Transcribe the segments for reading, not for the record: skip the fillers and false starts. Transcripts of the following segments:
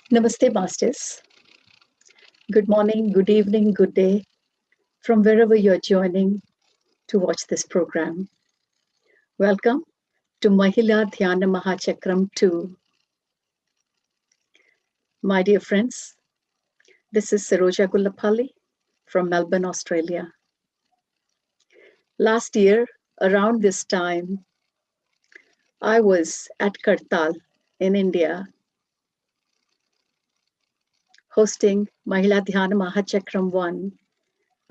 Namaste, Masters. Good morning, good evening, good day, from wherever you're joining to watch this program. Welcome to Mahila Dhyana Mahachakram 2. My dear friends, this is Saroja Gullapalli from Melbourne, Australia. Last year, around this time, I was at Kartal in India hosting Mahila Dhyana Mahachakram 1.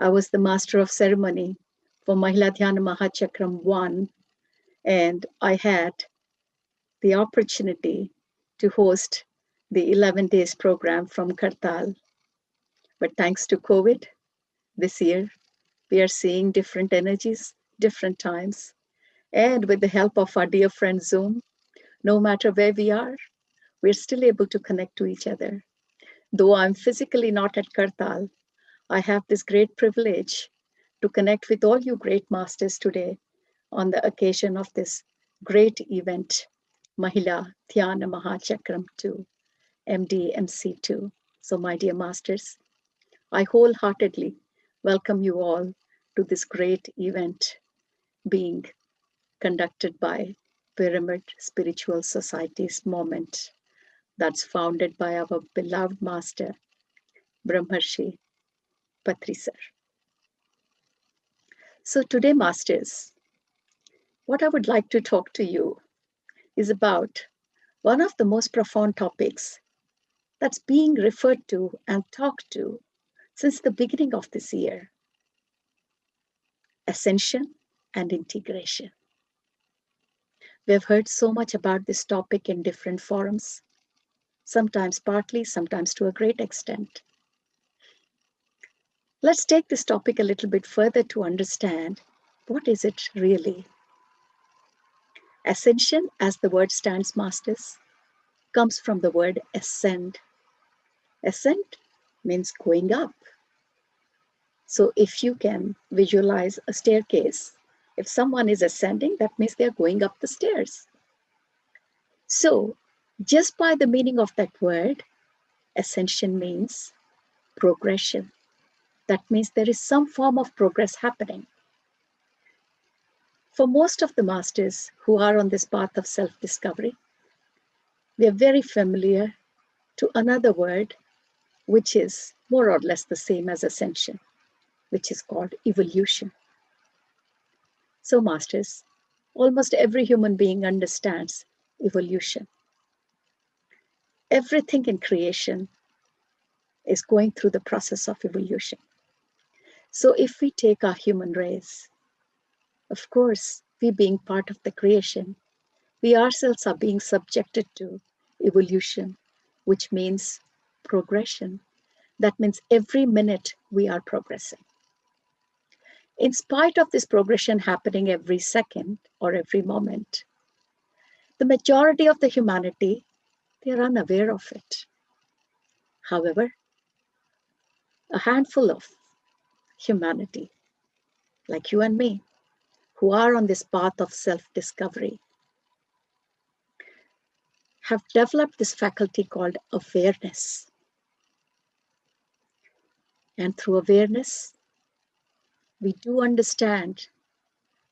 I was the master of ceremony for Mahila Dhyana Mahachakram 1, and I had the opportunity to host the 11 days program from Kartal. But thanks to COVID, this year, we are seeing different energies, different times. And with the help of our dear friend Zoom, no matter where we are, we're still able to connect to each other. Though I'm physically not at Kartal, I have this great privilege to connect with all you great masters today on the occasion of this great event, Mahila Dhyana Mahachakram 2, MDMC2. So my dear masters, I wholeheartedly welcome you all to this great event being conducted by Pyramid Spiritual Society's Moment that's founded by our beloved master, Brahmarshi Patriji sir. So today, masters, what I would like to talk to you is about one of the most profound topics that's being referred to and talked to since the beginning of this year: ascension and integration. We've heard so much about this topic in different forums, sometimes partly, sometimes to a great extent. Let's take this topic a little bit further to understand what is it really. Ascension, as the word stands, masters, comes from the word ascend. Ascend means going up. So if you can visualize a staircase, if someone is ascending, that means they're going up the stairs. So just by the meaning of that word, ascension means progression. That means there is some form of progress happening. For most of the masters who are on this path of self-discovery, we are very familiar to another word, which is more or less the same as ascension, which is called evolution. So masters, almost every human being understands evolution. Everything in creation is going through the process of evolution. So if we take our human race, of course, we being part of the creation, we ourselves are being subjected to evolution, which means progression. That means every minute we are progressing. In spite of this progression happening every second or every moment, the majority of the humanity, they are unaware of it. However, a handful of humanity, like you and me, who are on this path of self-discovery, have developed this faculty called awareness. And through awareness, we do understand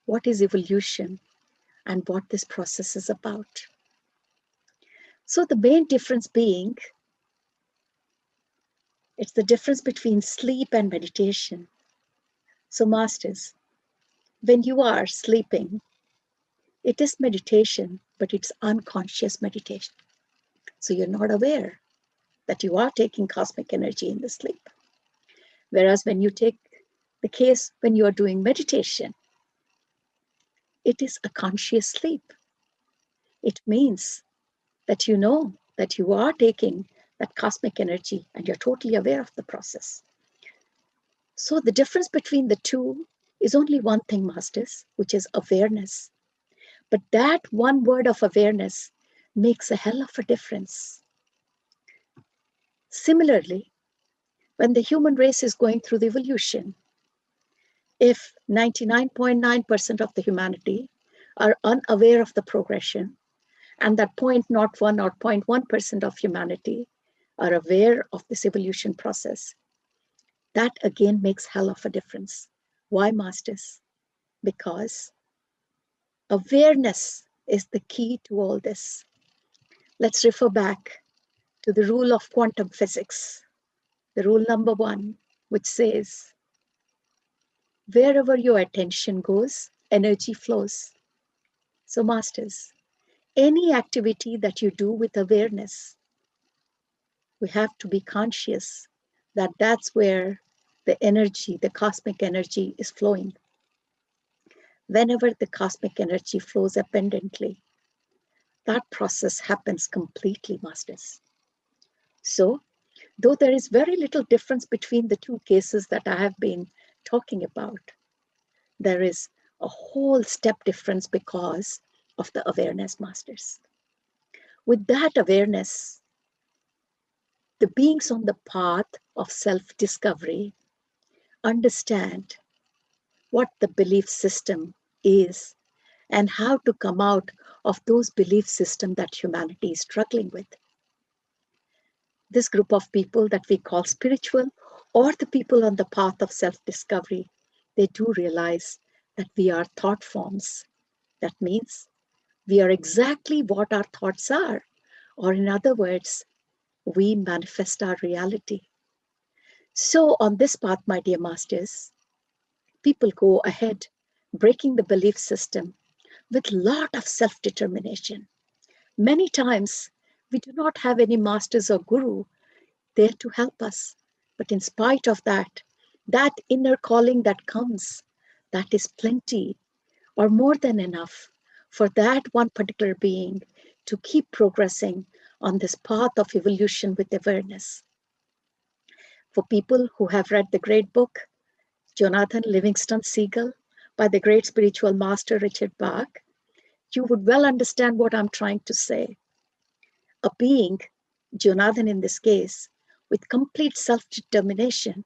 what is evolution and what this process is about. So the main difference being, it's the difference between sleep and meditation. So masters, when you are sleeping, it is meditation, but it's unconscious meditation. So you're not aware that you are taking cosmic energy in the sleep. Whereas when you take the case when you are doing meditation, it is a conscious sleep. It means that you know that you are taking that cosmic energy and you're totally aware of the process. So the difference between the two is only one thing, masters, which is awareness. But that one word of awareness makes a hell of a difference. Similarly, when the human race is going through the evolution, if 99.9% of the humanity are unaware of the progression, and that 0.01 or 0.1% of humanity are aware of this evolution process, that again makes hell of a difference. Why, masters? Because awareness is the key to all this. Let's refer back to the rule of quantum physics, the rule number 1, which says, wherever your attention goes, energy flows. So, masters, any activity that you do with awareness, we have to be conscious that that's where the energy, the cosmic energy is flowing. Whenever the cosmic energy flows abundantly, that process happens completely, masters. So, though there is very little difference between the two cases that I have been talking about, there is a whole step difference because of the awareness, masters. With that awareness, the beings on the path of self-discovery understand what the belief system is and how to come out of those belief systems that humanity is struggling with. This group of people that we call spiritual, or the people on the path of self-discovery, they do realize that we are thought forms. That means we are exactly what our thoughts are, or in other words, we manifest our reality. So on this path, my dear masters, people go ahead breaking the belief system with a lot of self-determination. Many times, we do not have any masters or guru there to help us. But in spite of that, that inner calling that comes, that is plenty or more than enough for that one particular being to keep progressing on this path of evolution with awareness. For people who have read the great book, Jonathan Livingston Seagull, by the great spiritual master Richard Bach, you would well understand what I'm trying to say. A being, Jonathan in this case, with complete self-determination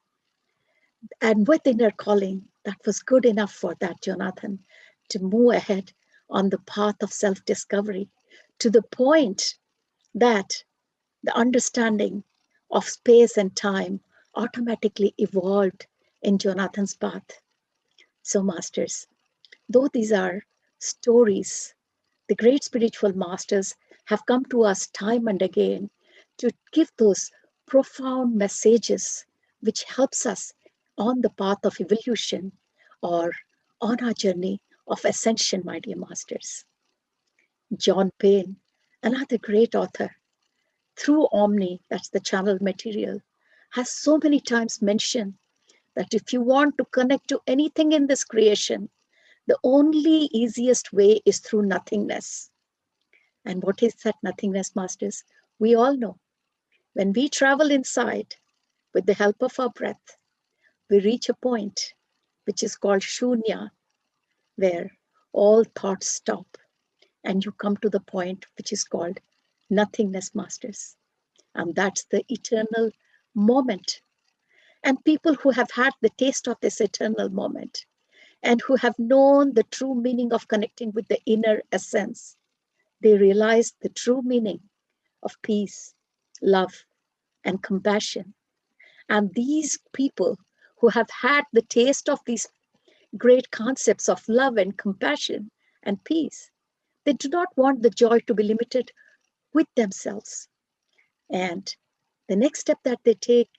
and with inner calling, that was good enough for that Jonathan to move ahead on the path of self-discovery to the point that the understanding of space and time automatically evolved in Jonathan's path. So, masters, though these are stories, the great spiritual masters have come to us time and again to give those profound messages which helps us on the path of evolution or on our journey of ascension, my dear masters. John Payne, another great author, through Omni, that's the channel material, has so many times mentioned that if you want to connect to anything in this creation, the only easiest way is through nothingness. And what is that nothingness, masters? We all know. When we travel inside with the help of our breath, we reach a point which is called Shunya, where all thoughts stop and you come to the point which is called nothingness, masters. And that's the eternal moment. And people who have had the taste of this eternal moment and who have known the true meaning of connecting with the inner essence, they realize the true meaning of peace, love, and compassion. And these people who have had the taste of these great concepts of love and compassion and peace, they do not want the joy to be limited with themselves. And the next step that they take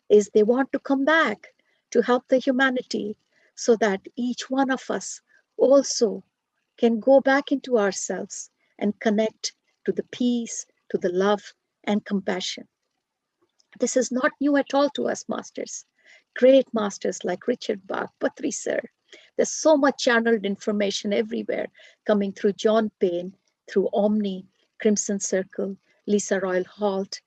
is they want to come back to help the humanity so that each one of us also can go back into ourselves and connect to the peace, to the love and compassion. This is not new at all to us, masters. Great masters like Richard Bach, Patri Sir. There's so much channeled information everywhere coming through John Payne, through Omni, Crimson Circle, Lisa Royal Holt.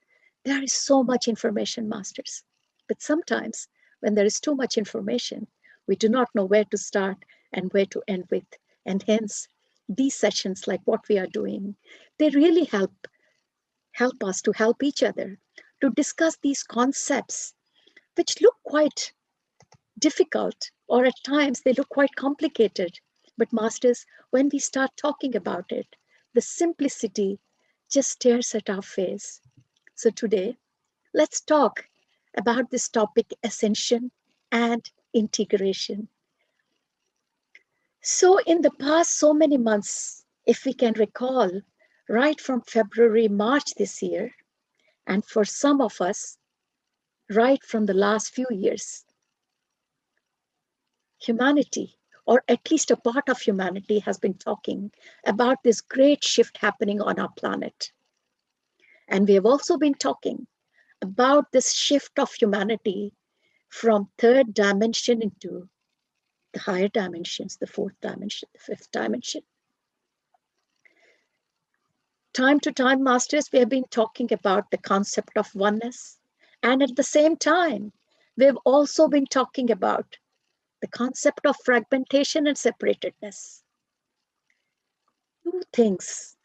There is so much information, masters. But sometimes when there is too much information, we do not know where to start and where to end with. And hence, these sessions like what we are doing, they really help us to help each other to discuss these concepts, which look quite difficult, or at times they look quite complicated. But masters, when we start talking about it, the simplicity just stares at our face. So today, Let's talk about this topic, ascension and integration. So in the past so many months, if we can recall, right from February, March this year, and for some of us, right from the last few years, humanity, or at least a part of humanity, has been talking about this great shift happening on our planet. And we have also been talking about this shift of humanity from third dimension into the higher dimensions, the fourth dimension, the fifth dimension. Time to time, masters, we have been talking about the concept of oneness. And at the same time, we have also been talking about the concept of fragmentation and separatedness. Two things,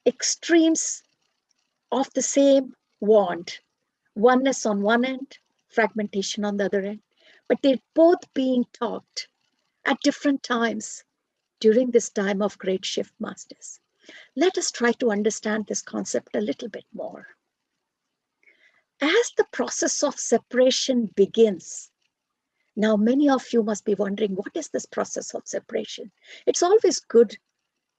extremes of the same wand, oneness on one end, fragmentation on the other end, but they're both being taught at different times during this time of great shift, masters. Let us try to understand this concept a little bit more. As the process of separation begins, now many of you must be wondering, what is this process of separation? It's always good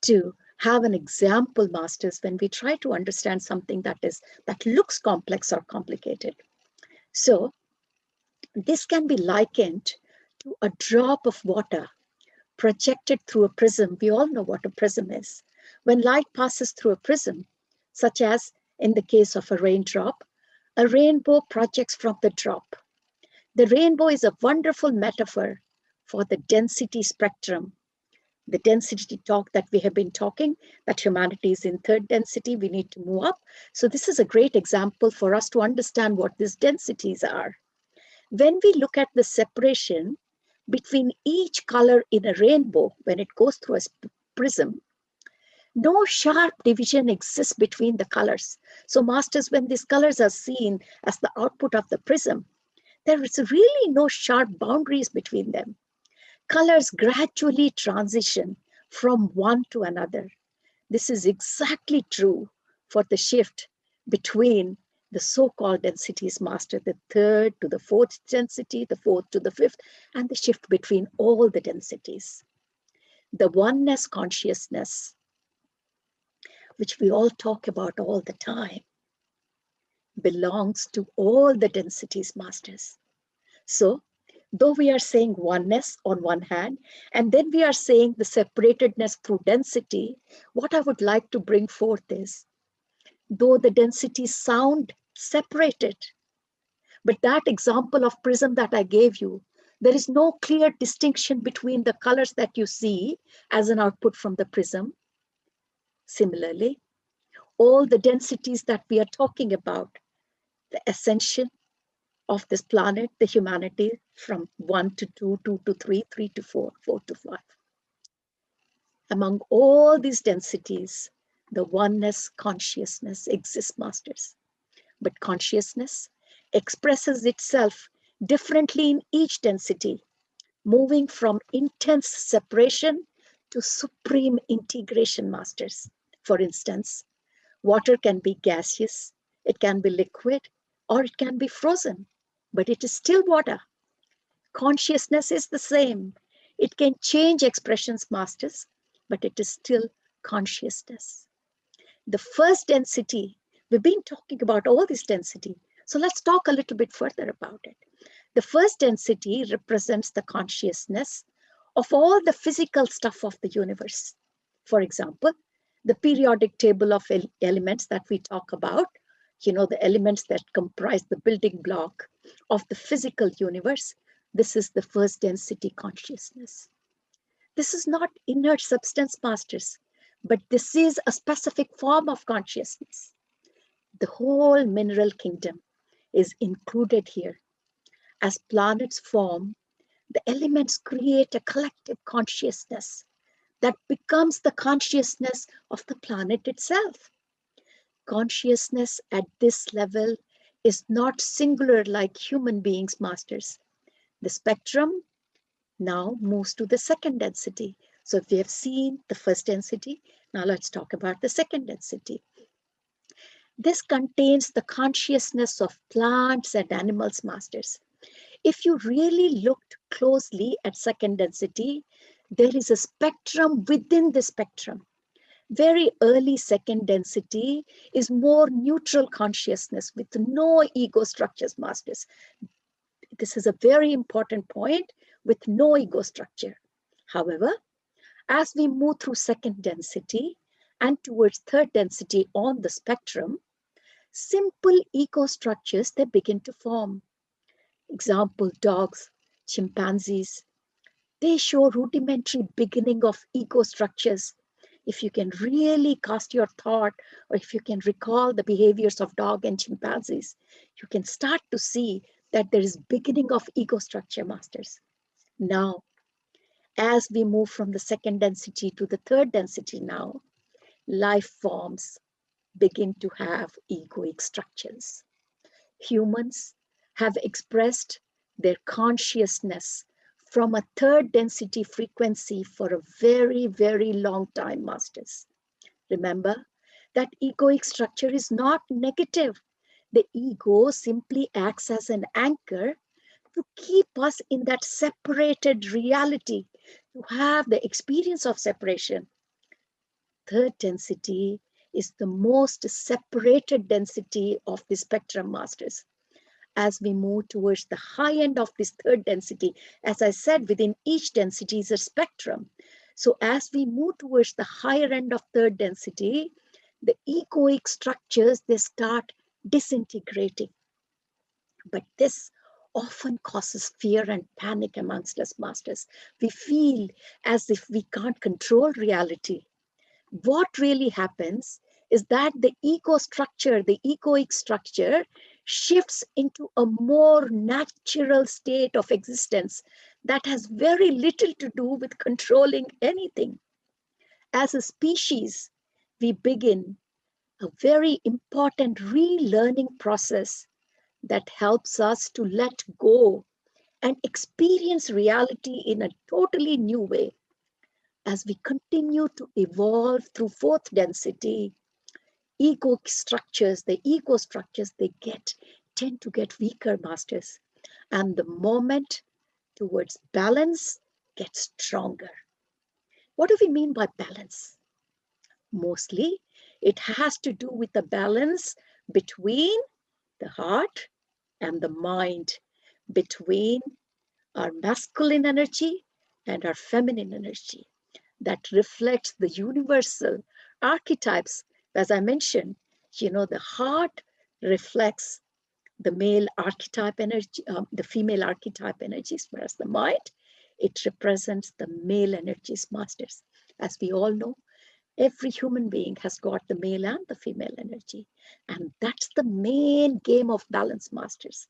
to have an example, masters, when we try to understand something that looks complex or complicated. So this can be likened to a drop of water projected through a prism. We all know what a prism is. When light passes through a prism, such as in the case of a raindrop, a rainbow projects from the drop. The rainbow is a wonderful metaphor for the density spectrum. The density talk that we have been talking, that humanity is in third density, we need to move up. So this is a great example for us to understand what these densities are. When we look at the separation between each color in a rainbow, when it goes through a prism, no sharp division exists between the colors. So masters, when these colors are seen as the output of the prism, there is really no sharp boundaries between them. Colors gradually transition from one to another. This is exactly true for the shift between the so-called densities, master, the third to the fourth density, the fourth to the fifth, and the shift between all the densities. The oneness consciousness, which we all talk about all the time, belongs to all the densities, masters. So, though we are saying oneness on one hand, and then we are saying the separatedness through density, what I would like to bring forth is, though the densities sound separated, but that example of prism that I gave you, there is no clear distinction between the colors that you see as an output from the prism. Similarly, all the densities that we are talking about, the ascension of this planet, the humanity, from 1 to 2, 2 to 3, 3 to 4, 4 to 5. Among all these densities, the oneness consciousness exists, masters. But consciousness expresses itself differently in each density, moving from intense separation to supreme integration, masters. For instance, water can be gaseous, it can be liquid, or it can be frozen, but it is still water. Consciousness is the same. It can change expressions, masters, but it is still consciousness. The first density, we've been talking about all this density, so let's talk a little bit further about it. The first density represents the consciousness of all the physical stuff of the universe. For example, the periodic table of elements that we talk about, the elements that comprise the building block of the physical universe, this is the first density consciousness. This is not inert substance, masters, but this is a specific form of consciousness. The whole mineral kingdom is included here. As planets form, the elements create a collective consciousness that becomes the consciousness of the planet itself. Consciousness at this level is not singular like human beings, masters. The spectrum now moves to the second density. So if we have seen the first density, now let's talk about the second density. This contains the consciousness of plants and animals, masters. If you really looked closely at second density, there is a spectrum within the spectrum. Very early second density is more neutral consciousness with no ego structures, masters. This is a very important point, with no ego structure. However, as we move through second density and towards third density on the spectrum, simple ego structures, they begin to form. Example, dogs, chimpanzees, they show rudimentary beginning of ego structures. If you can really cast your thought, or if you can recall the behaviors of dog and chimpanzees, you can start to see that there is beginning of ego structure, masters. Now, as we move from the second density to the third density now, life forms begin to have egoic structures. Humans have expressed their consciousness from a third density frequency for a very, very long time, masters. Remember that egoic structure is not negative. The ego simply acts as an anchor to keep us in that separated reality, to have the experience of separation. Third density is the most separated density of the spectrum, masters. As we move towards the high end of this third density, as I said, within each density is a spectrum. So as we move towards the higher end of third density, the egoic structures, they start disintegrating. But this often causes fear and panic amongst us, masters. We feel as if we can't control reality. What really happens is that the ego structure, the egoic structure, shifts into a more natural state of existence that has very little to do with controlling anything. As a species, we begin a very important relearning process that helps us to let go and experience reality in a totally new way. As we continue to evolve through fourth density, the ego structures, they tend to get weaker, masters. And the moment towards balance gets stronger. What do we mean by balance? Mostly, it has to do with the balance between the heart and the mind, between our masculine energy and our feminine energy, that reflects the universal archetypes. As I mentioned, the heart reflects the male archetype energy, the female archetype energies, whereas the mind, it represents the male energies, masters. As we all know, every human being has got the male and the female energy. And that's the main game of balance, masters.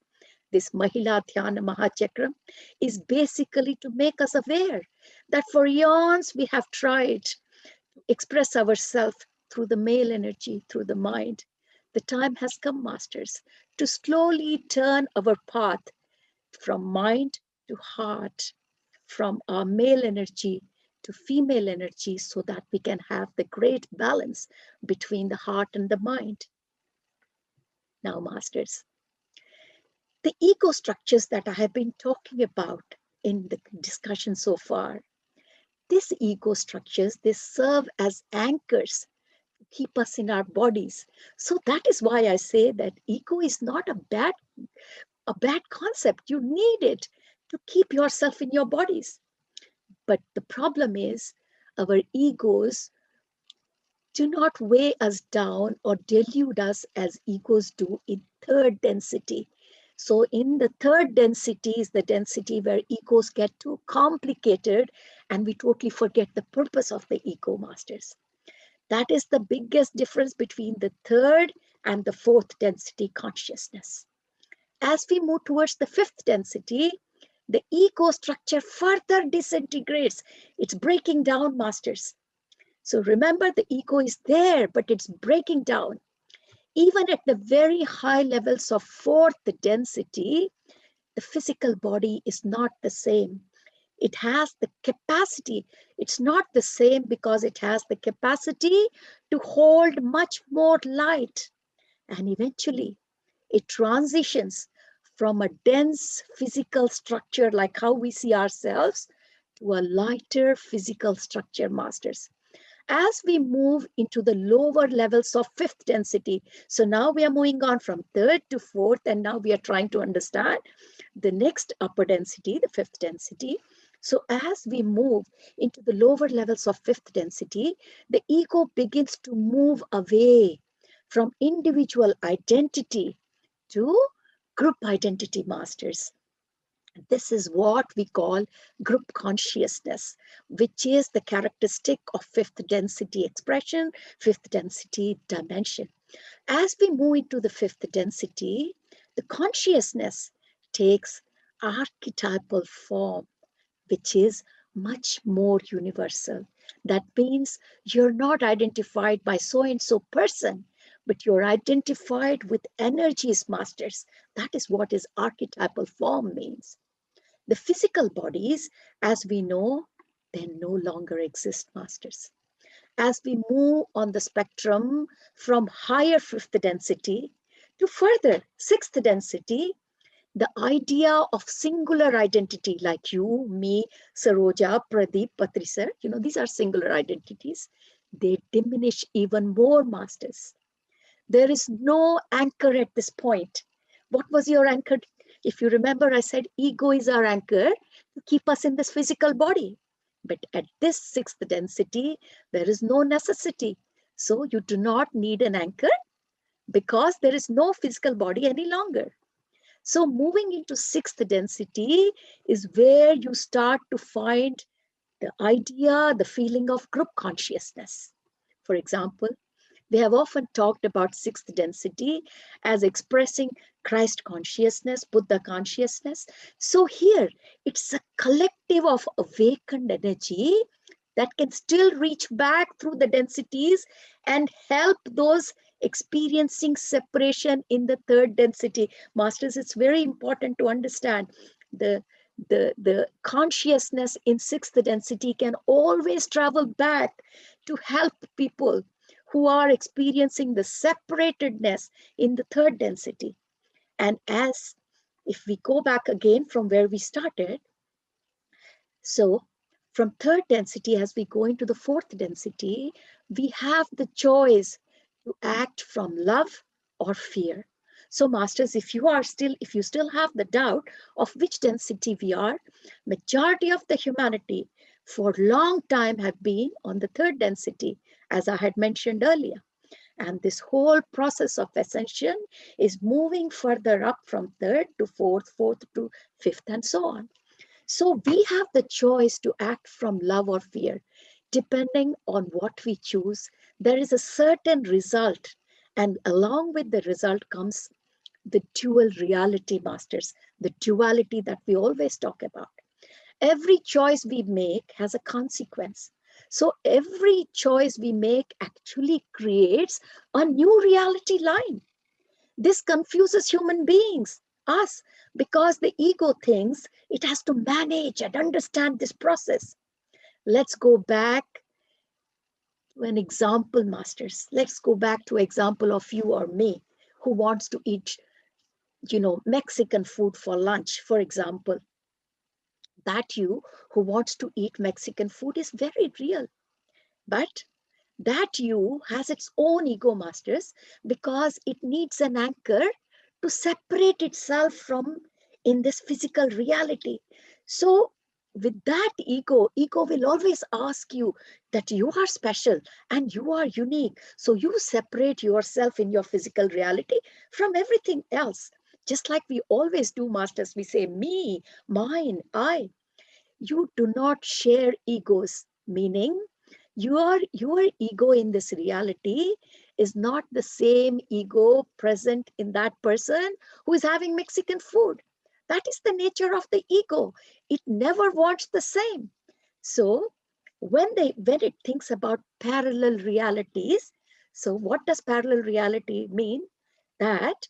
This Mahila Dhyana Mahachakram is basically to make us aware that for eons we have tried to express ourselves through the male energy, through the mind. The time has come, masters, to slowly turn our path from mind to heart, from our male energy to female energy, so that we can have the great balance between the heart and the mind. Now, masters, the ego structures that I have been talking about in the discussion so far, these ego structures, they serve as anchors to keep us in our bodies. So that is why I say that ego is not a bad concept. You need it to keep yourself in your bodies. But the problem is our egos do not weigh us down or delude us as egos do in third density. So in the third density is the density where egos get too complicated and we totally forget the purpose of the ego, masters. That is the biggest difference between the third and the fourth density consciousness. As we move towards the fifth density, the ego structure further disintegrates. It's breaking down, masters. So remember, the ego is there, but it's breaking down. Even at the very high levels of fourth density, the physical body is not the same. It has the capacity. It's not the same because it has the capacity to hold much more light. And eventually, it transitions from a dense physical structure like how we see ourselves to a lighter physical structure, masters. As we move into the lower levels of fifth density, so now we are moving on from third to fourth, and now we are trying to understand the next upper density, the fifth density. So as we move into the lower levels of fifth density, the ego begins to move away from individual identity to group identity, masters. This is what we call group consciousness, which is the characteristic of fifth density expression, fifth density dimension. As we move into the fifth density, the consciousness takes archetypal form, which is much more universal. That means you're not identified by so and so person, but you're identified with energies, masters. That is what is archetypal form means. The physical bodies, as we know, they no longer exist, masters. As we move on the spectrum from higher fifth density to further sixth density, the idea of singular identity like you, me, Saroja, Pradeep, Patri sir, these are singular identities. They diminish even more, masters. There is no anchor at this point. What was your anchor? If you remember, I said ego is our anchor to keep us in this physical body. But at this sixth density, there is no necessity. So you do not need an anchor because there is no physical body any longer. So moving into sixth density is where you start to find the idea, the feeling of group consciousness. For example, we have often talked about sixth density as expressing Christ consciousness, Buddha consciousness. So here, it's a collective of awakened energy that can still reach back through the densities and help those experiencing separation in the third density. Masters, it's very important to understand the consciousness in sixth density can always travel back to help people who are experiencing the separatedness in the third density. And as if we go back again from where we started, so from third density, as we go into the fourth density, we have the choice to act from love or fear. So masters, if you still have the doubt of which density we are, majority of the humanity for long time have been on the third density, as I had mentioned earlier. And this whole process of ascension is moving further up from third to fourth, fourth to fifth, and so on. So we have the choice to act from love or fear. Depending on what we choose, there is a certain result. And along with the result comes the dual reality, masters, the duality that we always talk about. Every choice we make has a consequence. So every choice we make actually creates a new reality line. This confuses human beings, us, because the ego thinks it has to manage and understand this process. Let's go back to an example, masters. Let's go back to an example of you or me who wants to eat, Mexican food for lunch, for example. That you who wants to eat Mexican food is very real. But that you has its own ego, masters, because it needs an anchor to separate itself from in this physical reality. So with that ego will always ask you that you are special and you are unique. So you separate yourself in your physical reality from everything else. Just like we always do, masters, we say me, mine, I. You do not share egos, meaning your ego in this reality is not the same ego present in that person who is having Mexican food. That is the nature of the ego. It never wants the same. So when it thinks about parallel realities, so what does parallel reality mean? That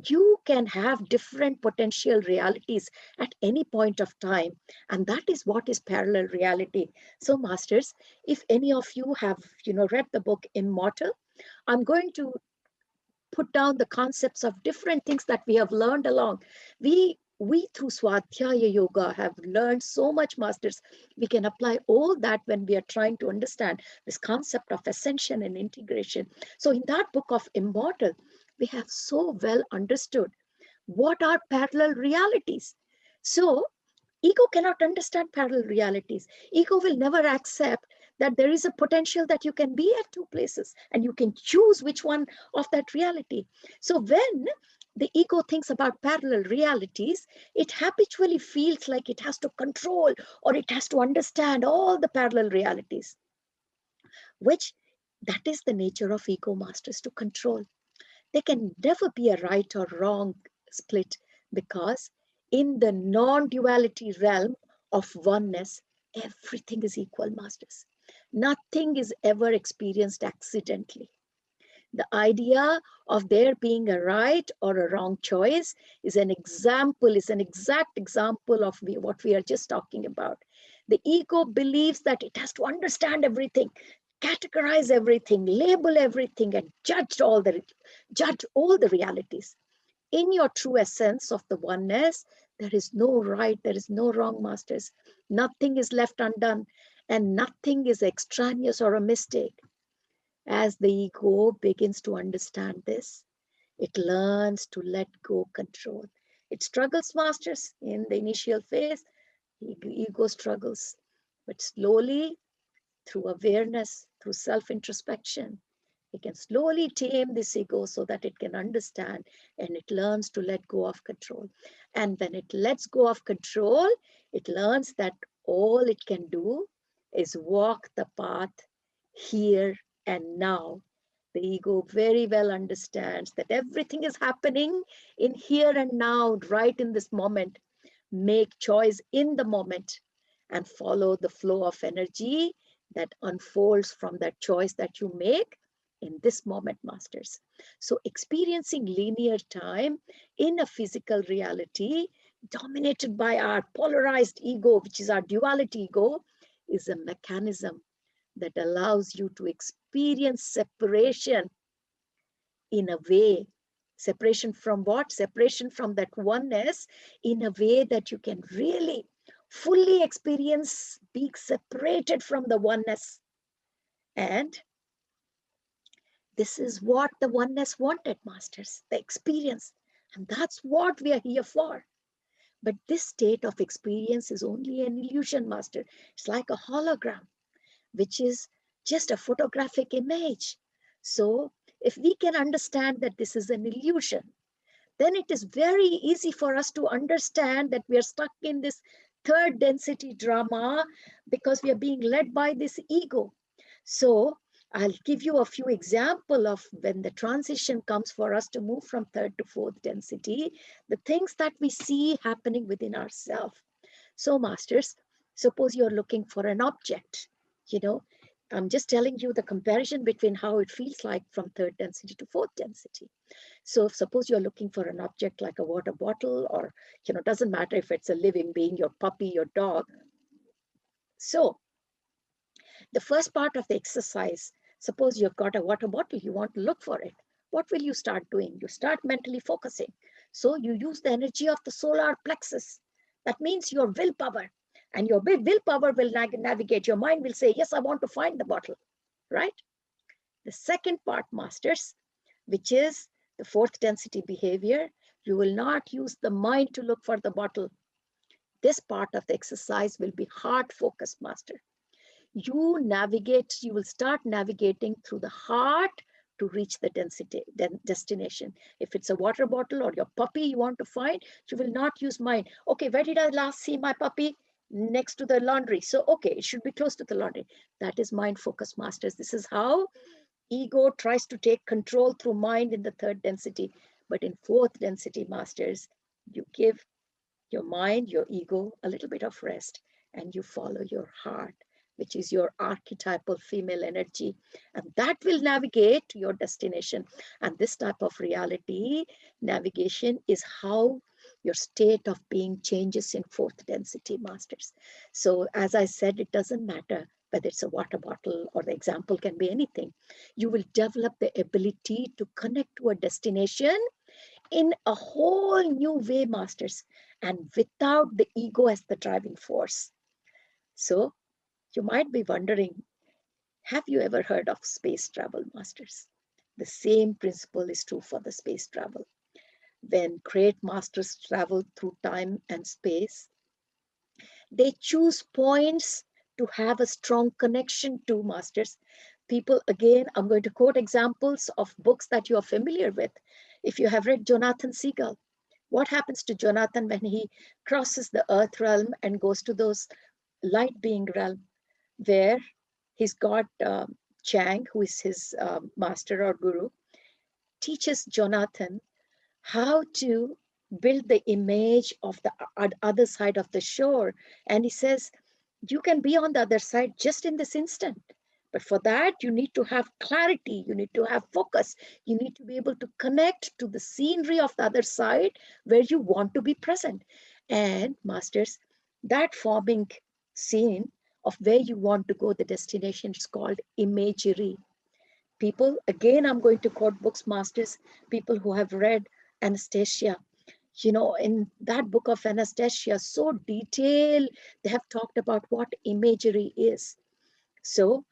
you can have different potential realities at any point of time, and that is what is parallel reality. So masters, if any of you have read the book Immortal, I'm going to put down the concepts of different things that we have learned along. We through Swadhyaya Yoga have learned so much, masters. We can apply all that when we are trying to understand this concept of ascension and integration. So in that book of Immortal, we have so well understood what are parallel realities. So ego cannot understand parallel realities. Ego will never accept that there is a potential that you can be at two places and you can choose which one of that reality. So when the ego thinks about parallel realities, it habitually feels like it has to control or it has to understand all the parallel realities, which that is the nature of ego, masters, to control. There can never be a right or wrong split, because in the non-duality realm of oneness, everything is equal, masters. Nothing is ever experienced accidentally. The idea of there being a right or a wrong choice is an example, is an exact example of what we are just talking about. The ego believes that it has to understand everything, categorize everything, label everything, and judge all the realities. In your true essence of the oneness, there is no right, there is no wrong, masters. Nothing is left undone, and nothing is extraneous or a mistake. As the ego begins to understand this, it learns to let go control. It struggles, masters, in the initial phase. Ego struggles, but slowly, through awareness, through self-introspection, it can slowly tame this ego so that it can understand, and it learns to let go of control. And when it lets go of control, it learns that all it can do is walk the path here and now. The ego very well understands that everything is happening in here and now, right in this moment. Make choice in the moment and follow the flow of energy that unfolds from that choice that you make in this moment, masters. So experiencing linear time in a physical reality dominated by our polarized ego, which is our duality ego, is a mechanism that allows you to experience separation in a way. Separation from what? Separation from that oneness in a way that you can really fully experience being separated from the oneness. And this is what the oneness wanted, masters, the experience. And that's what we are here for. But this state of experience is only an illusion, master. It's like a hologram, which is just a photographic image. So if we can understand that this is an illusion, then it is very easy for us to understand that we are stuck in this third density drama because we are being led by this ego. So I'll give you a few examples of when the transition comes for us to move from third to fourth density, the things that we see happening within ourselves. So masters, suppose you're looking for an object, I'm just telling you the comparison between how it feels like from third density to fourth density. So suppose you're looking for an object like a water bottle, or, doesn't matter if it's a living being, your puppy, your dog. So the first part of the exercise, suppose you've got a water bottle, you want to look for it. What will you start doing? You start mentally focusing. So you use the energy of the solar plexus. That means your willpower. And your willpower will navigate. Your mind will say, yes, I want to find the bottle, right? The second part, masters, which is the fourth density behavior, you will not use the mind to look for the bottle. This part of the exercise will be heart focused, master. You will start navigating through the heart to reach the destination. If it's a water bottle or your puppy you want to find, you will not use mind. Okay, where did I last see my puppy? Next to the laundry. So, okay, it should be close to the laundry. That is mind focus, masters. This is how ego tries to take control through mind in the third density. But in fourth density, masters, you give your mind, your ego, a little bit of rest, and you follow your heart, which is your archetypal female energy. And that will navigate to your destination. And this type of reality navigation is how your state of being changes in fourth density, masters. So as I said, it doesn't matter whether it's a water bottle or the example can be anything. You will develop the ability to connect to a destination in a whole new way, masters, and without the ego as the driving force. So you might be wondering, have you ever heard of space travel, masters? The same principle is true for the space travel. When great masters travel through time and space, they choose points to have a strong connection to, masters. People, again, I'm going to quote examples of books that you are familiar with. If you have read Jonathan Seagull, what happens to Jonathan when he crosses the earth realm and goes to those light being realm, where he's got Chang, who is his master or guru, teaches Jonathan how to build the image of the other side of the shore. And he says, you can be on the other side just in this instant. But for that, you need to have clarity. You need to have focus. You need to be able to connect to the scenery of the other side where you want to be present. And masters, that forming scene of where you want to go, the destination is called imagery. People, again, I'm going to quote books, masters, people who have read Anastasia. In that book of Anastasia, so detailed, they have talked about what imagery is. So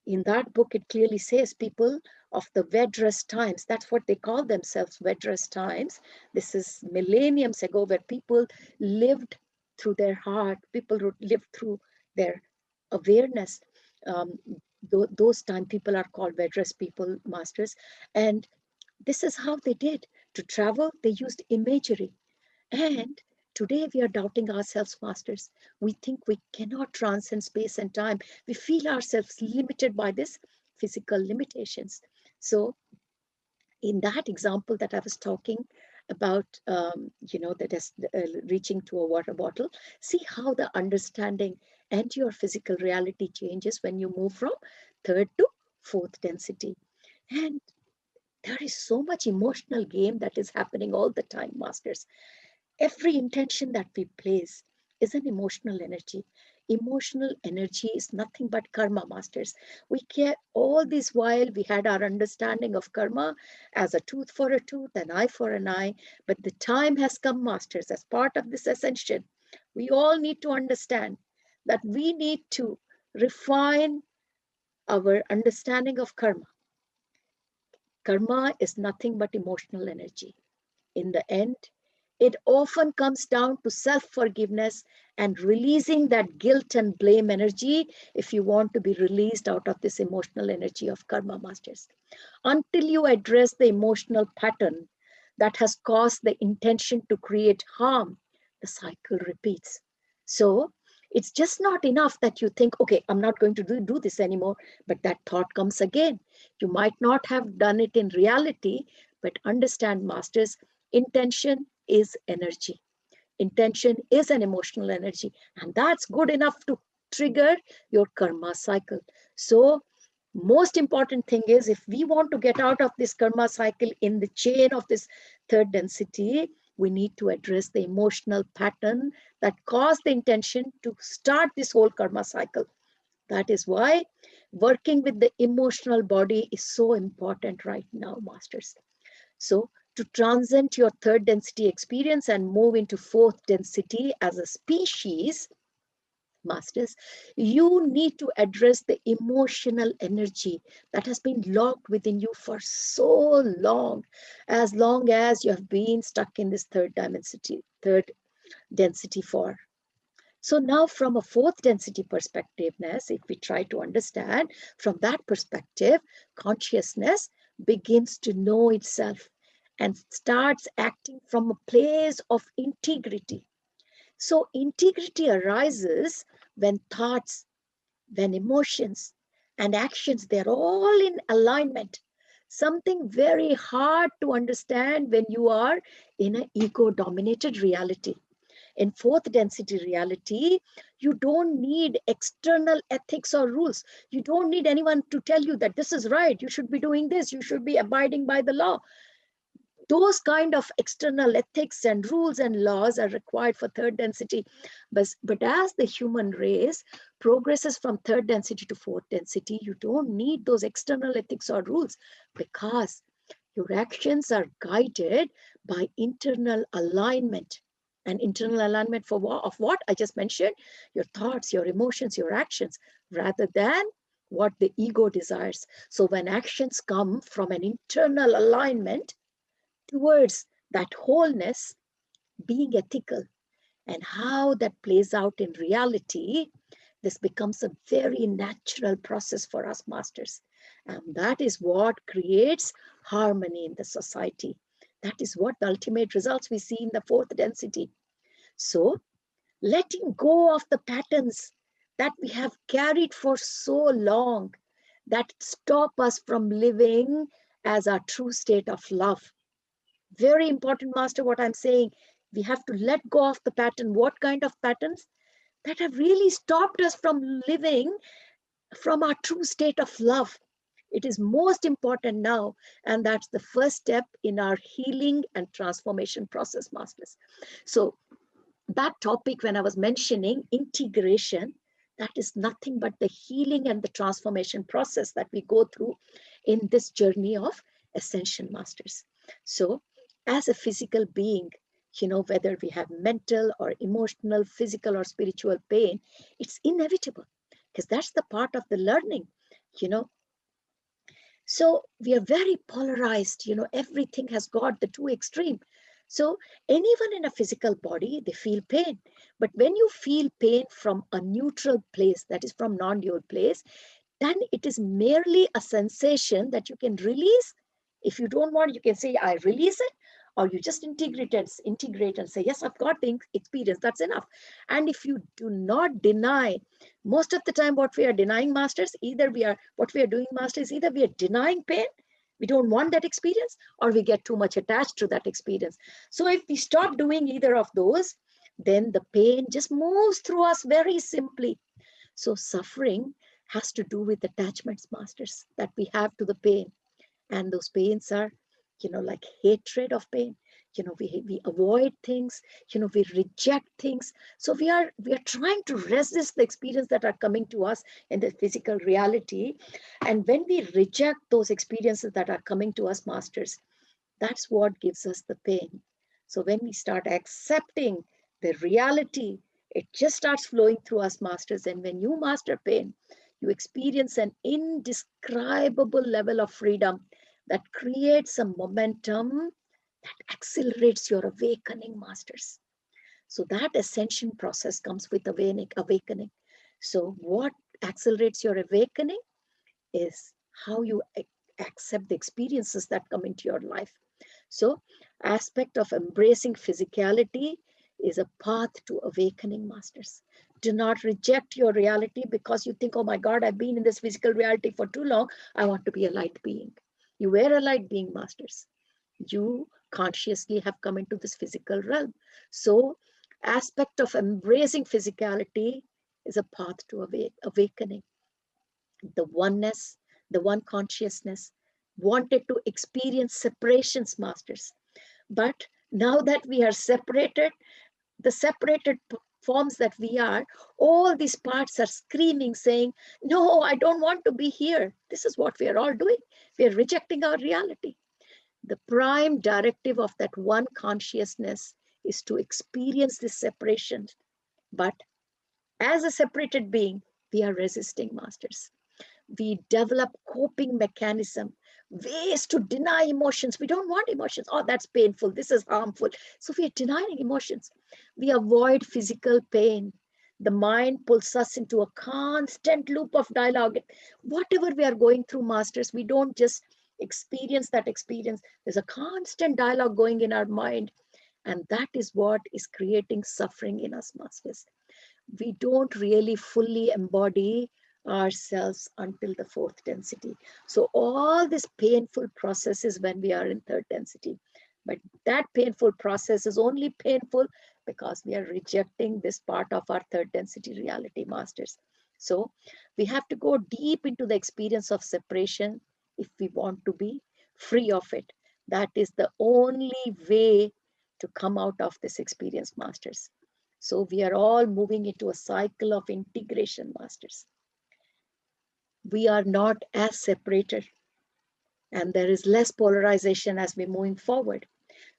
in that book, it clearly says people of the Vedras times, that's what they call themselves, Vedras times. This is millenniums ago, where people lived through their heart, people lived through their awareness. Um, those time people are called Vedras people, masters. And this is how they did. To travel, they used imagery. And today we are doubting ourselves, masters. We think we cannot transcend space and time. We feel ourselves limited by this physical limitations. So in that example that I was talking about, reaching to a water bottle, see how the understanding and your physical reality changes when you move from third to fourth density. And there is so much emotional game that is happening all the time, masters. Every intention that we place is an emotional energy. Emotional energy is nothing but karma, masters. We care all this while we had our understanding of karma as a tooth for a tooth, an eye for an eye. But the time has come, masters, as part of this ascension. We all need to understand that we need to refine our understanding of karma. Karma is nothing but emotional energy. In the end, it often comes down to self-forgiveness and releasing that guilt and blame energy if you want to be released out of this emotional energy of karma, masters. Until you address the emotional pattern that has caused the intention to create harm, the cycle repeats. So it's just not enough that you think, okay, I'm not going to do this anymore, but that thought comes again. You might not have done it in reality, but understand, masters, intention is energy. Intention is an emotional energy, and that's good enough to trigger your karma cycle. So most important thing is, if we want to get out of this karma cycle in the chain of this third density, we need to address the emotional pattern that caused the intention to start this whole karma cycle. That is why working with the emotional body is so important right now, masters. So to transcend your third density experience and move into fourth density as a species, masters, you need to address the emotional energy that has been locked within you for so long as you have been stuck in this third density for. So now from a fourth density perspectiveness, if we try to understand from that perspective, consciousness begins to know itself and starts acting from a place of integrity. So integrity arises when thoughts, when emotions and actions, they're all in alignment. Something very hard to understand when you are in an ego-dominated reality. In fourth density reality, you don't need external ethics or rules. You don't need anyone to tell you that this is right, you should be doing this, you should be abiding by the law. Those kind of external ethics and rules and laws are required for third density. But as the human race progresses from third density to fourth density, you don't need those external ethics or rules, because your actions are guided by internal alignment. And internal alignment for of what I just mentioned, your thoughts, your emotions, your actions, rather than what the ego desires. So when actions come from an internal alignment towards that wholeness, being ethical, and how that plays out in reality, this becomes a very natural process for us masters. And that is what creates harmony in the society. That is what the ultimate results we see in the fourth density. So letting go of the patterns that we have carried for so long, that stop us from living as our true state of love. Very important, master, what I'm saying. We have to let go of the pattern. What kind of patterns? That have really stopped us from living from our true state of love. It is most important now, and that's the first step in our healing and transformation process, masters. So that topic, when I was mentioning integration, that is nothing but the healing and the transformation process that we go through in this journey of ascension, masters. So as a physical being, whether we have mental or emotional, physical or spiritual pain, it's inevitable, because that's the part of the learning, you know. So we are very polarized, everything has got the two extreme. So anyone in a physical body, they feel pain. But when you feel pain from a neutral place, that is from non-dual place, then it is merely a sensation that you can release. If you don't want, you can say, I release it, or you just integrate and say, yes, I've got the experience, that's enough. And if you do not deny, most of the time what we are denying, masters, either we are denying pain, we don't want that experience, or we get too much attached to that experience. So if we stop doing either of those, then the pain just moves through us very simply. So suffering has to do with attachments, masters, that we have to the pain. And those pains are, like hatred of pain. We avoid things, we reject things. So we are trying to resist the experience that are coming to us in the physical reality. And when we reject those experiences that are coming to us, masters, that's what gives us the pain. So when we start accepting the reality, it just starts flowing through us, masters. And when you master pain, you experience an indescribable level of freedom that creates a momentum that accelerates your awakening, masters. So that ascension process comes with the Veinic Awakening. So what accelerates your awakening is how you accept the experiences that come into your life. So aspect of embracing physicality is a path to awakening, masters. Do not reject your reality because you think, oh my God, I've been in this physical reality for too long. I want to be a light being. You were a light being, masters. You consciously have come into this physical realm. So aspect of embracing physicality is a path to awakening. The oneness, the one consciousness wanted to experience separations, masters. But now that we are separated, the separated forms that we are, all these parts are screaming, saying, no, I don't want to be here. This is what we are all doing. We are rejecting our reality. The prime directive of that one consciousness is to experience this separation. But as a separated being, we are resisting, masters. We develop coping mechanism, ways to deny emotions. We don't want emotions. Oh, that's painful. This is harmful. So we are denying emotions. We avoid physical pain. The mind pulls us into a constant loop of dialogue. Whatever we are going through, masters, we don't just experience that experience. There's a constant dialogue going in our mind. And that is what is creating suffering in us, masters. We don't really fully embody ourselves until the fourth density. So all this painful process is when we are in third density. But that painful process is only painful because we are rejecting this part of our third density reality, masters. So we have to go deep into the experience of separation if we want to be free of it. That is the only way to come out of this experience, masters. So we are all moving into a cycle of integration, masters. We are not as separated, and there is less polarization as we're moving forward.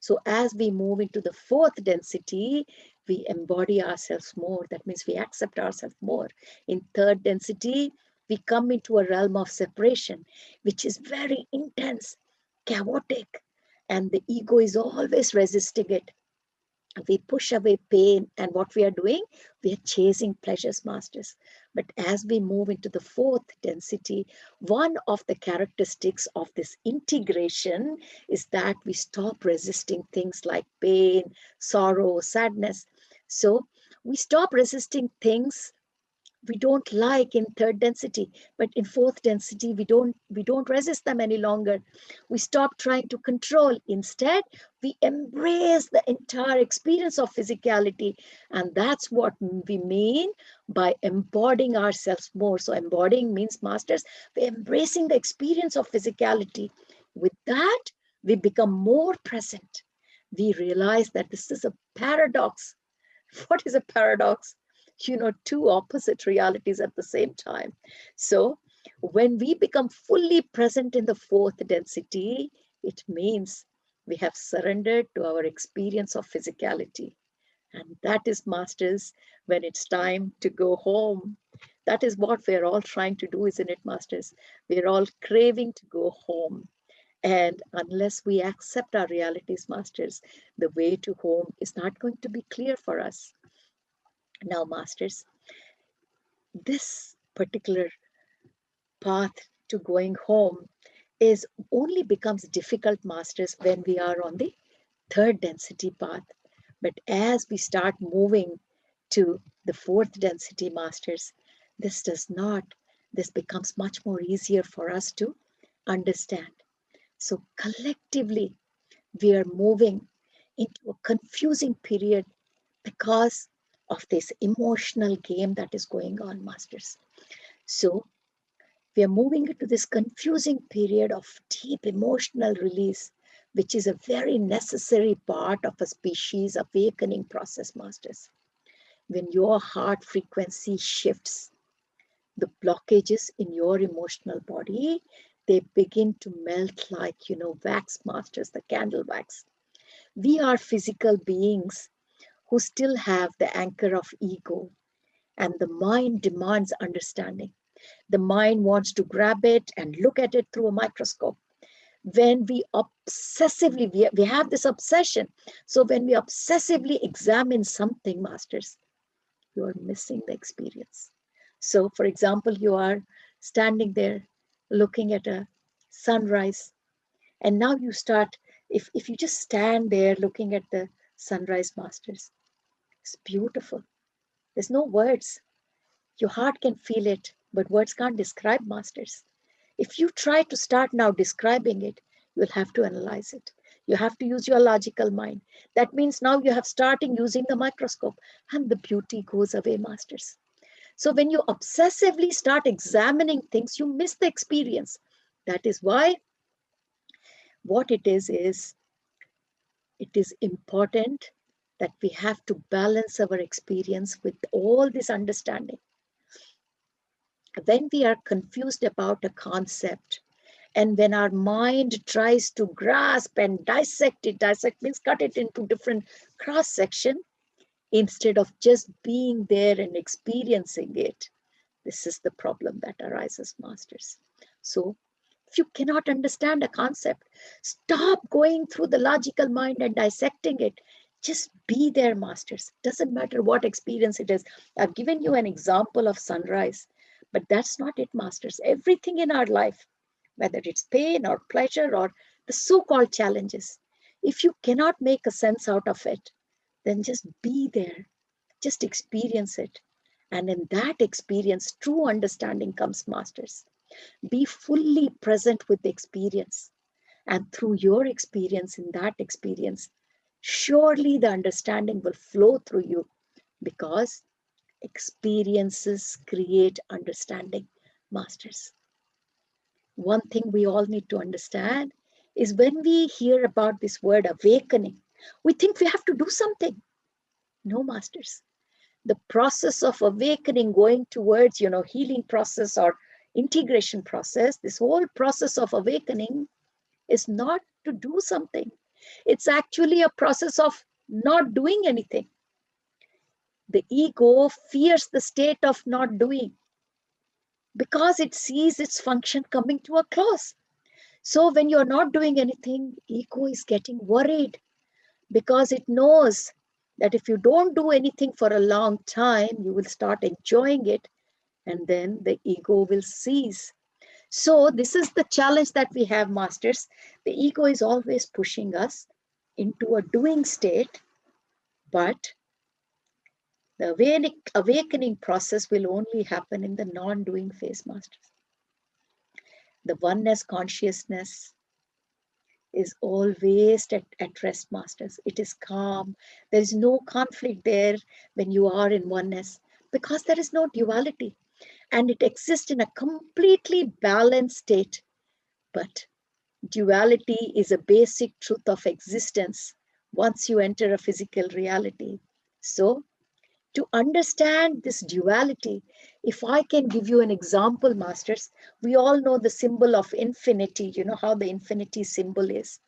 So as we move into the fourth density, we embody ourselves more. That means we accept ourselves more. In third density, we come into a realm of separation, which is very intense, chaotic, and the ego is always resisting it. We push away pain, and what we are doing, we are chasing pleasures, masters. But as we move into the fourth density, one of the characteristics of this integration is that we stop resisting things like pain, sorrow, sadness. So we stop resisting things we don't like in third density, but in fourth density we don't resist them any longer. We stop trying to control. Instead, we embrace the entire experience of physicality, and that's what we mean by embodying ourselves more. So embodying means, masters, we're embracing the experience of physicality. With that, we become more present. We realize that this is a paradox. What is a paradox? Two opposite realities at the same time. So when we become fully present in the fourth density, it means we have surrendered to our experience of physicality. And that is, masters, when it's time to go home. That is what we're all trying to do, isn't it, masters? We're all craving to go home. And unless we accept our realities, masters, the way to home is not going to be clear for us. Now, masters, this particular path to going home is only becomes difficult, masters, when we are on the third density path. But as we start moving to the fourth density, masters, this becomes much more easier for us to understand. So collectively, we are moving into a confusing period because of this emotional game that is going on, masters. So we are moving into this confusing period of deep emotional release, which is a very necessary part of a species awakening process, masters. When your heart frequency shifts, the blockages in your emotional body, they begin to melt like, wax, masters, the candle wax. We are physical beings who still have the anchor of ego, and the mind demands understanding. The mind wants to grab it and look at it through a microscope. When we obsessively, we have this obsession. So when we obsessively examine something, masters, you are missing the experience. So for example, you are standing there looking at a sunrise, and now you start, if you just stand there looking at the sunrise, masters, it's beautiful. There's no words. Your heart can feel it, but words can't describe, masters. If you try to start now describing it, you'll have to analyze it. You have to use your logical mind. That means now you have starting using the microscope, and the beauty goes away, masters. So when you obsessively start examining things, you miss the experience. That is why what it is it is important that we have to balance our experience with all this understanding. When we are confused about a concept, and when our mind tries to grasp and dissect it, dissect means cut it into different cross section, instead of just being there and experiencing it, this is the problem that arises, masters. So if you cannot understand a concept, stop going through the logical mind and dissecting it. Just be there, masters. Doesn't matter what experience it is. I've given you an example of sunrise, but that's not it, masters. Everything in our life, whether it's pain or pleasure or the so-called challenges, if you cannot make a sense out of it, then just be there. Just experience it. And in that experience, true understanding comes, masters. Be fully present with the experience. And through your experience in that experience, surely the understanding will flow through you, because experiences create understanding, masters. One thing we all need to understand is when we hear about this word awakening, we think we have to do something. No, masters. The process of awakening, going towards, healing process or integration process, this whole process of awakening is not to do something. It's actually a process of not doing anything. The ego fears the state of not doing because it sees its function coming to a close. So when you're not doing anything, ego is getting worried because it knows that if you don't do anything for a long time, you will start enjoying it and then the ego will cease. So this is the challenge that we have, masters. The ego is always pushing us into a doing state, but the awakening process will only happen in the non-doing phase, masters. The oneness consciousness is always at rest, masters. It is calm. There is no conflict there when you are in oneness because there is no duality and it exists in a completely balanced state. But duality is a basic truth of existence once you enter a physical reality. So to understand this duality, if I can give you an example, masters, we all know the symbol of infinity. You know how the infinity symbol is.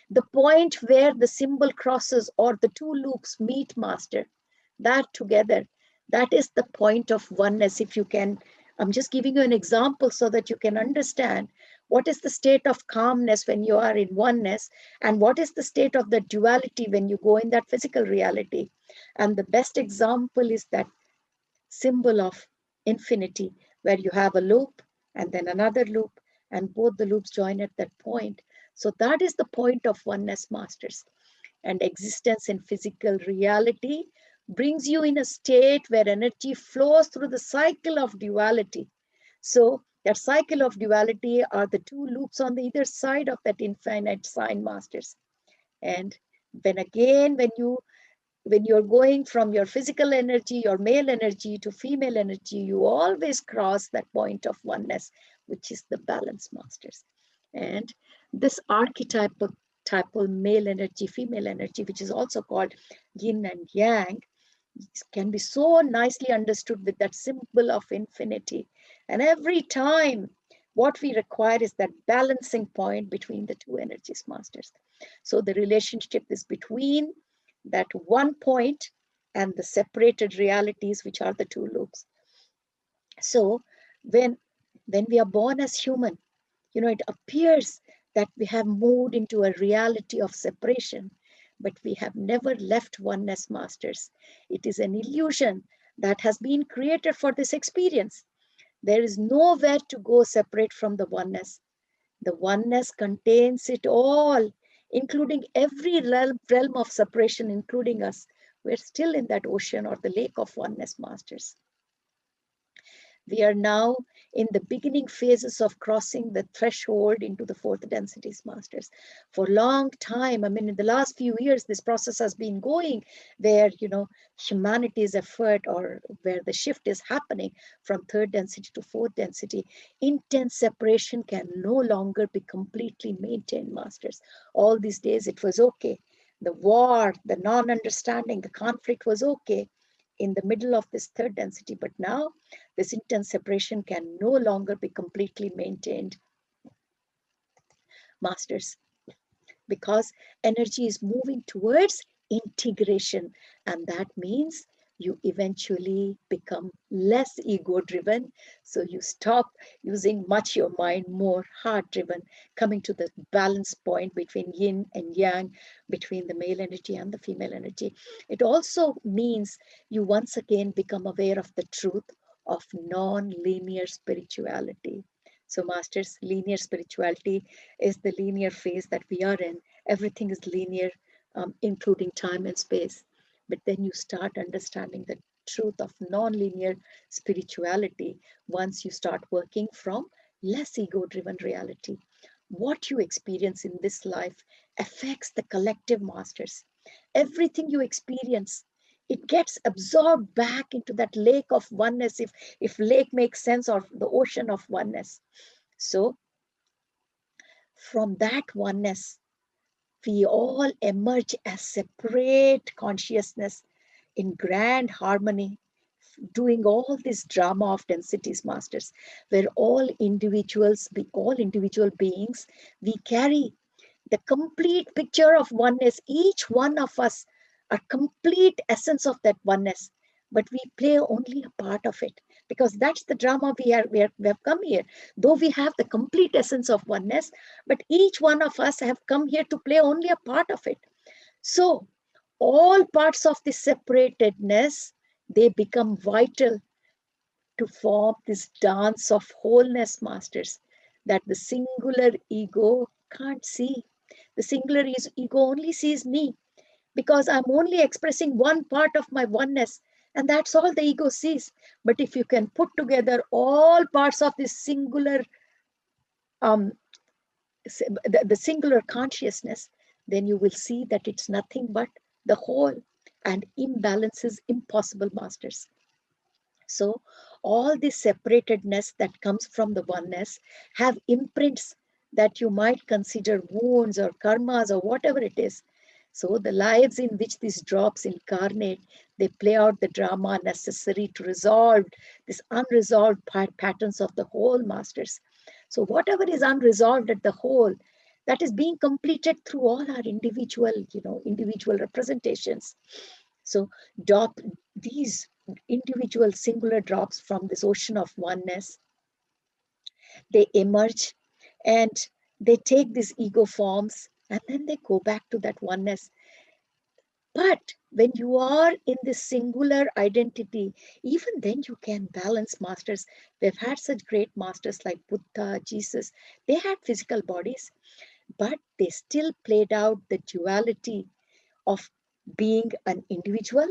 The point where the symbol crosses or the two loops meet, master, that together, that is the point of oneness. If you can, I'm just giving you an example so that you can understand what is the state of calmness when you are in oneness and what is the state of the duality when you go in that physical reality. And the best example is that symbol of infinity, where you have a loop and then another loop, and both the loops join at that point. So that is the point of oneness, masters. And existence in physical reality brings you in a state where energy flows through the cycle of duality. So that cycle of duality are the two loops on the either side of that infinite sign, masters. And when you're going from your physical energy, your male energy to female energy, you always cross that point of oneness, which is the balance, masters. And this archetypal male energy, female energy, which is also called yin and yang, can be so nicely understood with that symbol of infinity. And every time, what we require is that balancing point between the two energies, masters. So the relationship is between that one point and the separated realities, which are the two loops. So when we are born as human, it appears that we have moved into a reality of separation, but we have never left oneness, masters. It is an illusion that has been created for this experience. There is nowhere to go separate from the oneness. The oneness contains it all, including every realm of separation, including us. We're still in that ocean or the lake of oneness, masters. We are now in the beginning phases of crossing the threshold into the fourth densities, masters. For a long time, in the last few years, this process has been going where, humanity's effort or where the shift is happening from third density to fourth density, intense separation can no longer be completely maintained, masters. All these days, it was okay. The war, the non-understanding, the conflict was okay in the middle of this third density, but now this intense separation can no longer be completely maintained, masters, because energy is moving towards integration, and that means you eventually become less ego driven. So you stop using much your mind, more heart driven, coming to the balance point between yin and yang, between the male energy and the female energy. It also means you once again become aware of the truth of non-linear spirituality. So masters, linear spirituality is the linear phase that we are in. Everything is linear, including time and space. But then you start understanding the truth of non-linear spirituality once you start working from less ego-driven reality. What you experience in this life affects the collective, masters. Everything you experience, it gets absorbed back into that lake of oneness, if lake makes sense, or the ocean of oneness. So from that oneness, we all emerge as separate consciousness in grand harmony, doing all this drama of densities, masters, where all individual beings, we carry the complete picture of oneness. Each one of us are complete essence of that oneness, but we play only a part of it, because that's the drama we have come here. Though we have the complete essence of oneness, but each one of us have come here to play only a part of it. So all parts of the separatedness, they become vital to form this dance of wholeness, masters, that the singular ego can't see. The singular ego only sees me, because I'm only expressing one part of my oneness, and that's all the ego sees. But if you can put together all parts of this singular, the singular consciousness, then you will see that it's nothing but the whole, and imbalance is impossible, masters. So all this separatedness that comes from the oneness have imprints that you might consider wounds or karmas or whatever it is. So the lives in which these drops incarnate, they play out the drama necessary to resolve this unresolved patterns of the whole, masters. So whatever is unresolved at the whole, that is being completed through all our individual representations. So these individual singular drops from this ocean of oneness, they emerge and they take these ego forms, and then they go back to that oneness. But when you are in this singular identity, even then you can balance, masters. We've had such great masters like Buddha, Jesus. They had physical bodies, but they still played out the duality of being an individual,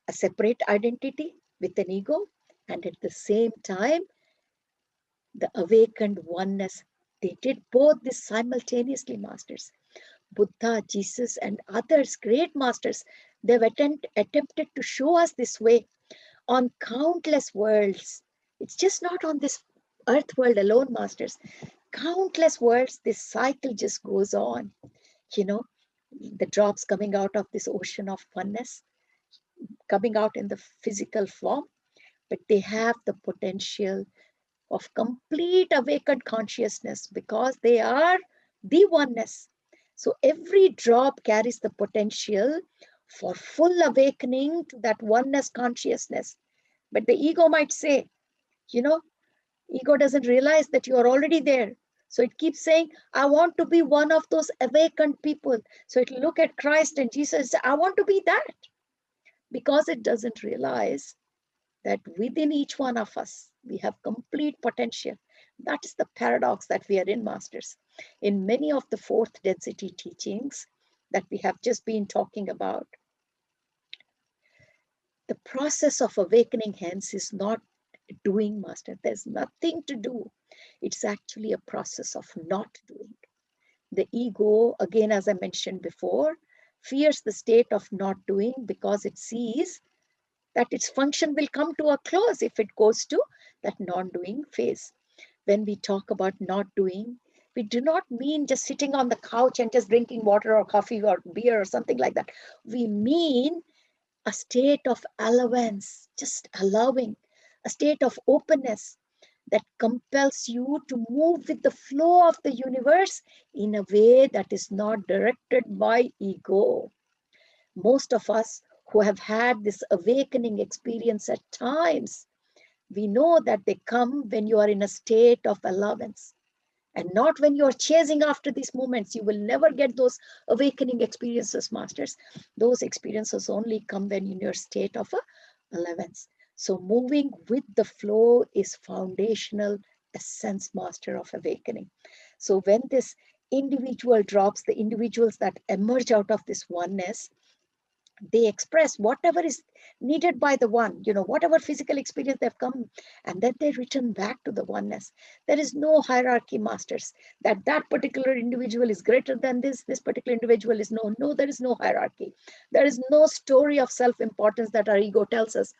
a separate identity with an ego, and at the same time, the awakened oneness. They did both this simultaneously, masters. Buddha, Jesus, and others, great masters, they've attempted to show us this way on countless worlds. It's just not on this earth world alone, masters. Countless worlds, this cycle just goes on. The drops coming out of this ocean of oneness, coming out in the physical form, but they have the potential of complete awakened consciousness, because they are the oneness. So every drop carries the potential for full awakening to that oneness consciousness. But the ego might say, ego doesn't realize that you are already there. So it keeps saying, I want to be one of those awakened people. So it'll look at Christ and Jesus and say, I want to be that. Because it doesn't realize that within each one of us, we have complete potential. That is the paradox that we are in, masters. In many of the fourth density teachings that we have just been talking about, the process of awakening, hence, is not doing, master. There's nothing to do. It's actually a process of not doing. The ego, again, as I mentioned before, fears the state of not doing, because it sees that its function will come to a close if it goes to that non-doing phase. When we talk about not doing, we do not mean just sitting on the couch and just drinking water or coffee or beer or something like that. We mean a state of allowance, just allowing, a state of openness that compels you to move with the flow of the universe in a way that is not directed by ego. Most of us who have had this awakening experience at times, we know that they come when you are in a state of allowance, and not when you are chasing after these moments. You will never get those awakening experiences, masters. Those experiences only come when in your state of allowance. So moving with the flow is foundational essence, master, of awakening. So when this individual drops, the individuals that emerge out of this oneness, they express whatever is needed by the one, whatever physical experience they've come, and then they return back to the oneness. There is no hierarchy, masters, that particular individual is greater than this particular individual is no, there is no hierarchy. There is no story of self-importance that our ego tells us.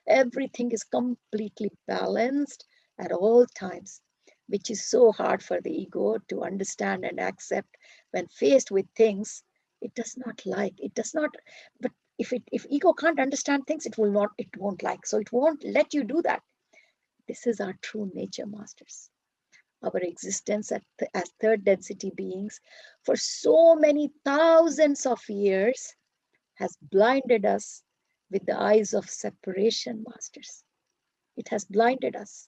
Everything is completely balanced at all times. which is so hard for the ego to understand and accept when faced with things it does not like. It does not, but if ego can't understand things, it won't like. So it won't let you do that. This is our true nature, masters. Our existence as third density beings for so many thousands of years has blinded us with the eyes of separation, masters. It has blinded us.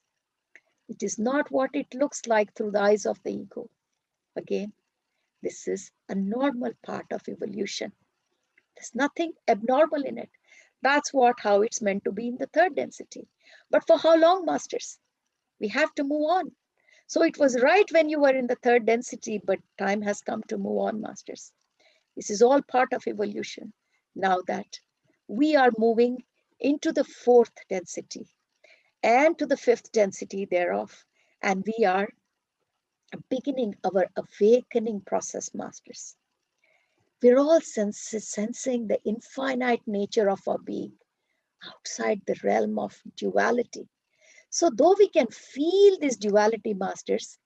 It is not what it looks like through the eyes of the ego. Again, this is a normal part of evolution. There's nothing abnormal in it. That's how it's meant to be in the third density. But for how long, masters? We have to move on. So it was right when you were in the third density, but time has come to move on, masters. This is all part of evolution. Now that we are moving into the fourth density and to the fifth density thereof, and we are beginning our awakening process, masters. We're all sensing the infinite nature of our being outside the realm of duality. So though we can feel this duality, masters,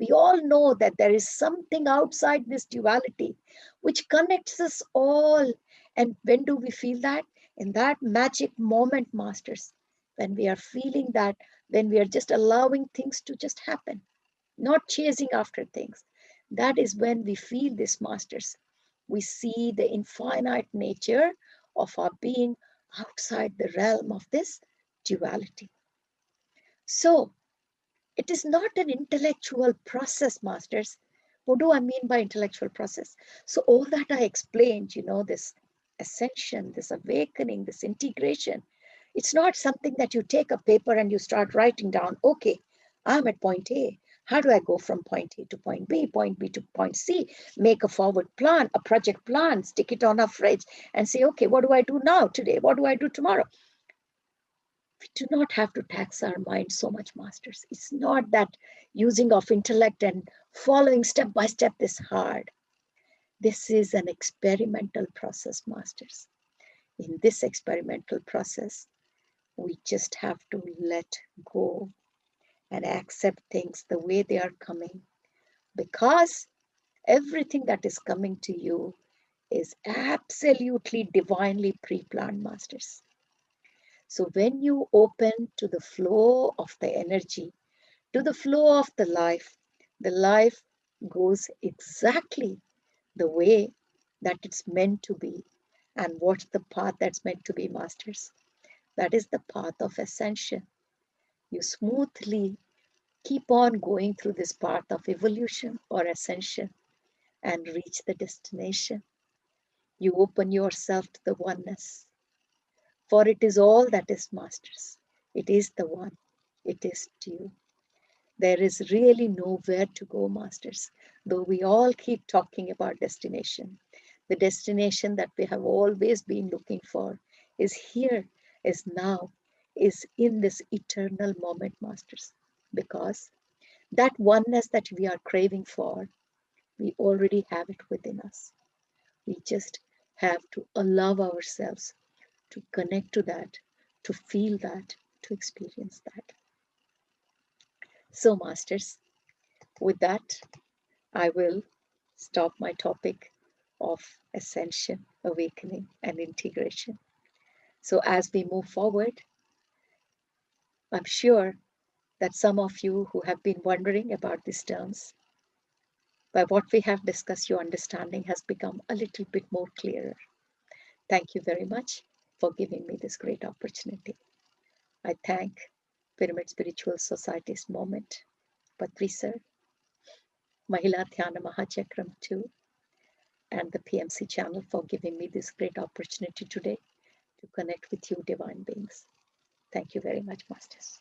we all know that there is something outside this duality which connects us all. And when do we feel that? In that magic moment, masters, when we are feeling that, when we are just allowing things to just happen, not chasing after things. That is when we feel this, masters. We see the infinite nature of our being outside the realm of this duality. So, it is not an intellectual process, masters. What do I mean by intellectual process? So all that I explained, this ascension, this awakening, this integration, it's not something that you take a paper and you start writing down, okay, I'm at point A. How do I go from point A to point B to point C? Make a forward plan, a project plan, stick it on a fridge and say, okay, what do I do now today? What do I do tomorrow? We do not have to tax our mind so much, masters. It's not that using of intellect and following step by step is hard. This is an experimental process, masters. In this experimental process, we just have to let go and accept things the way they are coming, because everything that is coming to you is absolutely divinely pre-planned, masters. So when you open to the flow of the energy, to the flow of the life goes exactly the way that it's meant to be. And what's the path that's meant to be, masters? That is the path of ascension. You smoothly keep on going through this path of evolution or ascension and reach the destination. You open yourself to the oneness. For it is all that is, masters. It is the one. It is to you. There is really nowhere to go, masters, though we all keep talking about destination. The destination that we have always been looking for is here, is now, is in this eternal moment, masters. Because that oneness that we are craving for, we already have it within us. We just have to allow ourselves to connect to that, to feel that, to experience that. So, masters, with that, I will stop my topic of ascension, awakening, and integration. So, as we move forward, I'm sure that some of you who have been wondering about these terms, by what we have discussed, your understanding has become a little bit more clearer. Thank you very much for giving me this great opportunity. I thank Pyramid Spiritual Society's Moment, Patri Sir, Mahila Dhyana Mahachakram 2, and the PMC channel for giving me this great opportunity today to connect with you, divine beings. Thank you very much, masters.